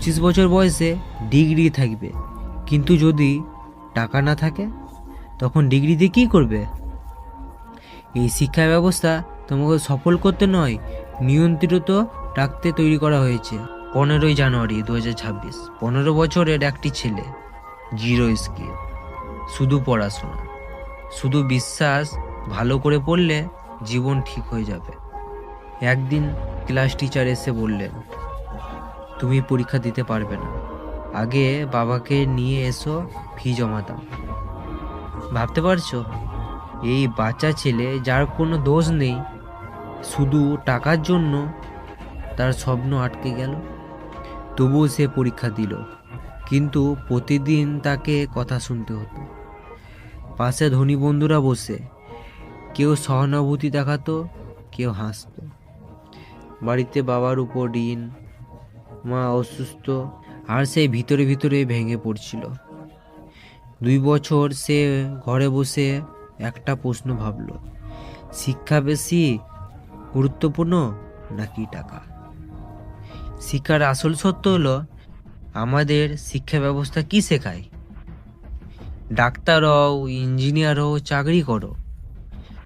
25 বছর বয়সে ডিগ্রি থাকবে, কিন্তু যদি টাকা না থাকে তখন ডিগ্রি দিয়ে কী করবে? এই শিক্ষা ব্যবস্থা তোমাকে সফল করতে নয়, নিয়ন্ত্রিত রাখতে তৈরি করা হয়েছে। 15ই জানুয়ারি 2026, 15 বছরের একটি ছেলে, জিরো স্কিল, শুধু পড়াশোনা, শুধু বিশ্বাস ভালো করে পড়লে জীবন ঠিক হয়ে যাবে। একদিন ক্লাস টিচার এসে বললেন, তুমি পরীক্ষা দিতে পারবে না, আগে বাবাকে নিয়ে এসো, ফি জমা দাও। ভাবতে পারছো? এই বাচ্চা ছেলে, যার কোনো দোষ নেই, শুধু টাকার জন্য তার স্বপ্ন আটকে গেল। তবুও সে পরীক্ষা দিল, কিন্তু প্রতিদিন তাকে কথা শুনতে হতো। পাশে ধনী বন্ধুরা বসে, কেউ সহানুভূতি দেখাতো, কেউ হাসতো। বাড়িতে বাবার উপর ঋণ, মা অসুস্থ, আর সে ভিতরে ভিতরে ভেঙে পড়ছিল। 2 বছর সে ঘরে বসে একটা প্রশ্ন ভাবল, শিক্ষা বেশি গুরুত্বপূর্ণ নাকি টাকা? শিক্ষার আসল সত্য হলো, আমাদের শিক্ষা ব্যবস্থা কি শেখায়? ডাক্তার হও, ইঞ্জিনিয়ার হও, চাকরি করো,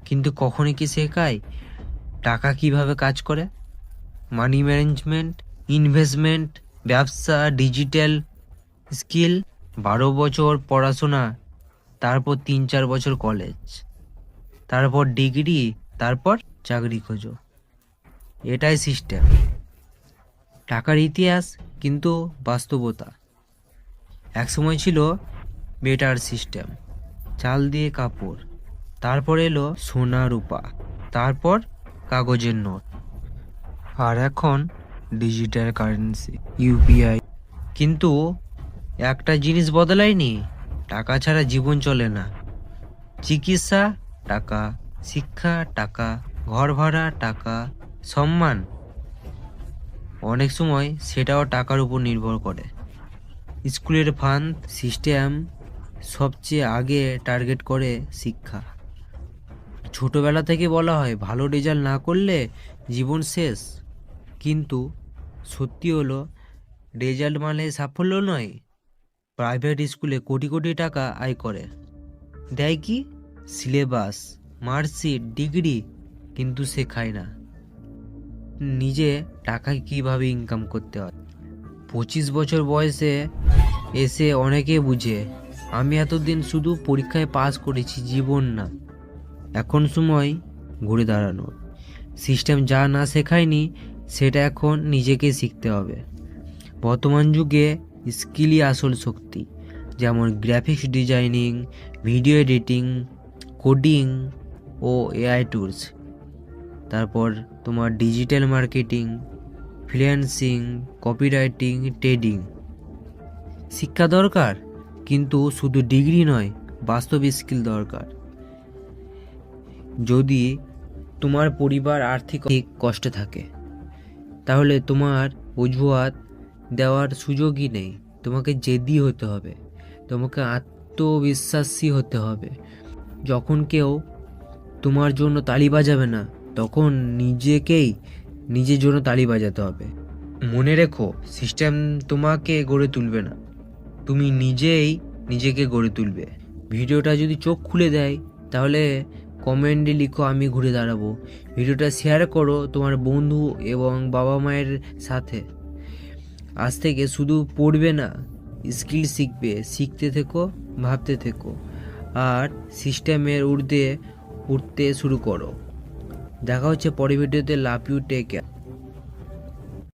কিন্তু কখনো কি শেখায় টাকা কিভাবে কাজ করে? মানি ম্যানেজমেন্ট, ইনভেস্টমেন্ট, ব্যবসা, ডিজিটাল স্কিল। 12 বছর পড়াশোনা, তারপর 3-4 বছর কলেজ, তারপর ডিগ্রি, তারপর চাকরি খোঁজো। এটাই সিস্টেম। টাকার ইতিহাস, কিন্তু বাস্তবতা। একসময় ছিল বেটার সিস্টেম, চাল দিয়ে কাপড়, তারপর এলো সোনা রূপা, তারপর কাগজের নোট, আর এখন ডিজিটাল কারেন্সি, ইউপিআই। কিন্তু একটা জিনিস বদলায়নি, টাকা ছাড়া জীবন চলে না। চিকিৎসা টাকা, শিক্ষা টাকা, ঘর ভাড়া টাকা, সম্মান অনেক সময় সেটাও টাকার উপর নির্ভর করে। স্কুলের ফান্ড সিস্টেম সবচেয়ে আগে টার্গেট করে শিক্ষা। ছোটবেলা থেকে বলা হয় ভালো রেজাল্ট না করলে জীবন শেষ, কিন্তু সত্যি হলো রেজাল্ট মানে সাফল্য নয়। প্রাইভেট স্কুলে কোটি কোটি টাকা আয় করে, দেয় কি? সিলেবাস, মার্কশিট, ডিগ্রি, কিন্তু শেখায় না নিজে টাকা কিভাবে ইনকাম করতে হয়। 25 বছর বয়সে এসে অনেকে বুঝে, আমি এতদিন শুধু পরীক্ষায় পাস করেছি, জীবন না। এখন সময় ঘুরে দাঁড়ানো। সিস্টেম যা না শেখায়নি সেটা এখন নিজেকে শিখতে হবে। বর্তমান যুগে স্কিলই আসল শক্তি, যেমন graphics designing, video editing, coding ও এআই টুলস, তারপর তোমার digital marketing, freelancing, copywriting, trading. শিক্ষা দরকার, কিন্তু শুধু ডিগ্রি নয়, বাস্তব স্কিল দরকার। যদি তোমার পরিবার আর্থিক কষ্টে থাকে, তাহলে তোমার অজুহাত দেওয়ার সুযোগই নেই। তোমাকে জেদি হতে হবে, তোমাকে আত্মবিশ্বাসী হতে হবে। যখন কেউ তোমার জন্য তালি বাজাবে না, তখন নিজের জন্য তালি বাজাতে হবে। মনে রেখো, সিস্টেম তোমাকে গড়ে তুলবে না, তুমি নিজেকে গড়ে তুলবে। ভিডিওটা যদি চোখ খুলে দেয়, তাহলে কমেন্টে লিখো আমি ঘুরে দাঁড়াবো। ভিডিওটা শেয়ার করো তোমার বন্ধু এবং বাবা মায়ের সাথে। আজ থেকে শুধু পড়বে না, স্কিল শিখবে, শিখতে থেকো, ভাবতে থেকো, আর সিস্টেমের উঠতে শুরু করো। দেখা হচ্ছে পরের ভিডিওতে। Love you, take care.